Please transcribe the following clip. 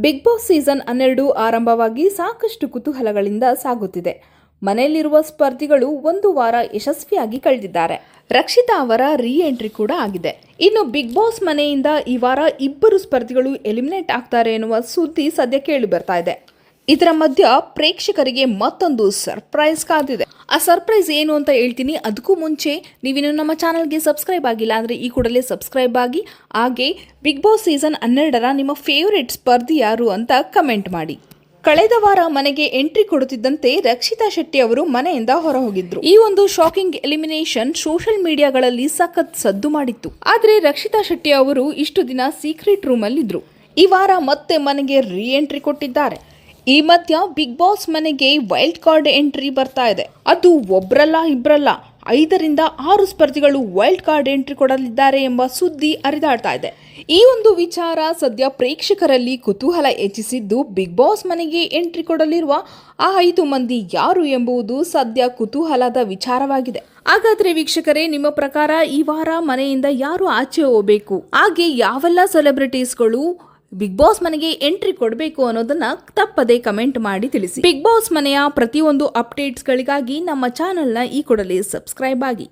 Big boss season 12 ಆರಂಭವಾಗಿ ಸಾಕಷ್ಟು ಕುತೂಹಲಗಳಿಂದ ಸಾಗುತ್ತಿದೆ. ಮನೆಯಲ್ಲಿರುವ ಸ್ಪರ್ಧಿಗಳು ಒಂದು ವಾರ ಯಶಸ್ವಿಯಾಗಿ ಕಳೆದಿದ್ದಾರೆ. ರಕ್ಷಿತಾ ಅವರ ರೀ ಎಂಟ್ರಿ ಕೂಡ ಆಗಿದೆ. ಇನ್ನು ಬಿಗ್ ಬಾಸ್ ಮನೆಯಿಂದ ಈ ವಾರ ಇಬ್ಬರು ಸ್ಪರ್ಧಿಗಳು ಎಲಿಮಿನೇಟ್ ಆಗ್ತಾರೆ ಎನ್ನುವ ಸುದ್ದಿ ಸದ್ಯ ಕೇಳಿ ಬರ್ತಾ ಇದೆ. ಇದರ ಮಧ್ಯ ಪ್ರೇಕ್ಷಕರಿಗೆ ಮತ್ತೊಂದು ಸರ್ಪ್ರೈಸ್ ಕಾದಿದೆ. ಆ ಸರ್ಪ್ರೈಸ್ ಏನು ಅಂತ ಹೇಳ್ತೀನಿ. ಅದಕ್ಕೂ ಮುಂಚೆ ನೀವಿನ್ನು ನಮ್ಮ ಚಾನಲ್ಗೆ ಸಬ್ಸ್ಕ್ರೈಬ್ ಆಗಿಲ್ಲ ಅಂದರೆ ಈ ಕೂಡಲೇ ಸಬ್ಸ್ಕ್ರೈಬ್ ಆಗಿ. ಹಾಗೆ ಬಿಗ್ ಬಾಸ್ ಸೀಸನ್ 12ರ ನಿಮ್ಮ ಫೇವರೇಟ್ ಸ್ಪರ್ಧಿ ಯಾರು ಅಂತ ಕಮೆಂಟ್ ಮಾಡಿ. ಕಳೆದ ವಾರ ಮನೆಗೆ ಎಂಟ್ರಿ ಕೊಡುತ್ತಿದ್ದಂತೆ ರಕ್ಷಿತಾ ಶೆಟ್ಟಿ ಅವರು ಮನೆಯಿಂದ ಹೊರ ಹೋಗಿದ್ರು. ಈ ಒಂದು ಶಾಕಿಂಗ್ ಎಲಿಮಿನೇಷನ್ ಸೋಷಿಯಲ್ ಮೀಡಿಯಾಗಳಲ್ಲಿ ಸಖತ್ ಸದ್ದು ಮಾಡಿತ್ತು. ಆದ್ರೆ ರಕ್ಷಿತಾ ಶೆಟ್ಟಿ ಅವರು ಇಷ್ಟು ದಿನ ಸೀಕ್ರೆಟ್ ರೂಮ್ ಅಲ್ಲಿ ಇದ್ರು. ಈ ವಾರ ಮತ್ತೆ ಮನೆಗೆ ರೀ ಎಂಟ್ರಿ ಕೊಟ್ಟಿದ್ದಾರೆ. ಈ ಮಧ್ಯ ಬಿಗ್ ಬಾಸ್ ಮನೆಗೆ ವೈಲ್ಡ್ ಕಾರ್ಡ್ ಎಂಟ್ರಿ ಬರ್ತಾ ಇದೆ. ಅದು ಒಬ್ರಲ್ಲ ಇಬ್ರಲ್ಲ 5ರಿಂದ 6 ಸ್ಪರ್ಧಿಗಳು ವೈಲ್ಡ್ ಕಾರ್ಡ್ ಎಂಟ್ರಿ ಕೊಡಲಿದ್ದಾರೆ ಎಂಬ ಸುದ್ದಿ ಹರಿದಾಡ್ತಾ ಇದೆ. ಈ ಒಂದು ವಿಚಾರ ಸದ್ಯ ಪ್ರೇಕ್ಷಕರಲ್ಲಿ ಕುತೂಹಲ ಹೆಚ್ಚಿಸಿದ್ದು, ಬಿಗ್ ಬಾಸ್ ಮನೆಗೆ ಎಂಟ್ರಿ ಕೊಡಲಿರುವ ಆ 5 ಮಂದಿ ಯಾರು ಎಂಬುದು ಸದ್ಯ ಕುತೂಹಲದ ವಿಚಾರವಾಗಿದೆ. ಹಾಗಾದ್ರೆ ವೀಕ್ಷಕರೇ, ನಿಮ್ಮ ಪ್ರಕಾರ ಈ ವಾರ ಮನೆಯಿಂದ ಯಾರು ಆಚೆ ಹೋಗಬೇಕು, ಹಾಗೆ ಯಾವೆಲ್ಲ ಸೆಲೆಬ್ರಿಟೀಸ್ಗಳು ಬಿಗ್ ಬಾಸ್ ಮನೆಗೆ ಎಂಟ್ರಿ ಕೊಡಬೇಕು ಅನ್ನೋದನ್ನ ತಪ್ಪದೇ ಕಮೆಂಟ್ ಮಾಡಿ ತಿಳಿಸಿ. ಬಿಗ್ ಬಾಸ್ ಮನೆಯ ಪ್ರತಿಯೊಂದು ಅಪ್ಡೇಟ್ಸ್ಗಳಿಗಾಗಿ ನಮ್ಮ ಚಾನೆಲ್ನ ಈ ಕೂಡಲೇ ಸಬ್ಸ್ಕ್ರೈಬ್ ಆಗಿ.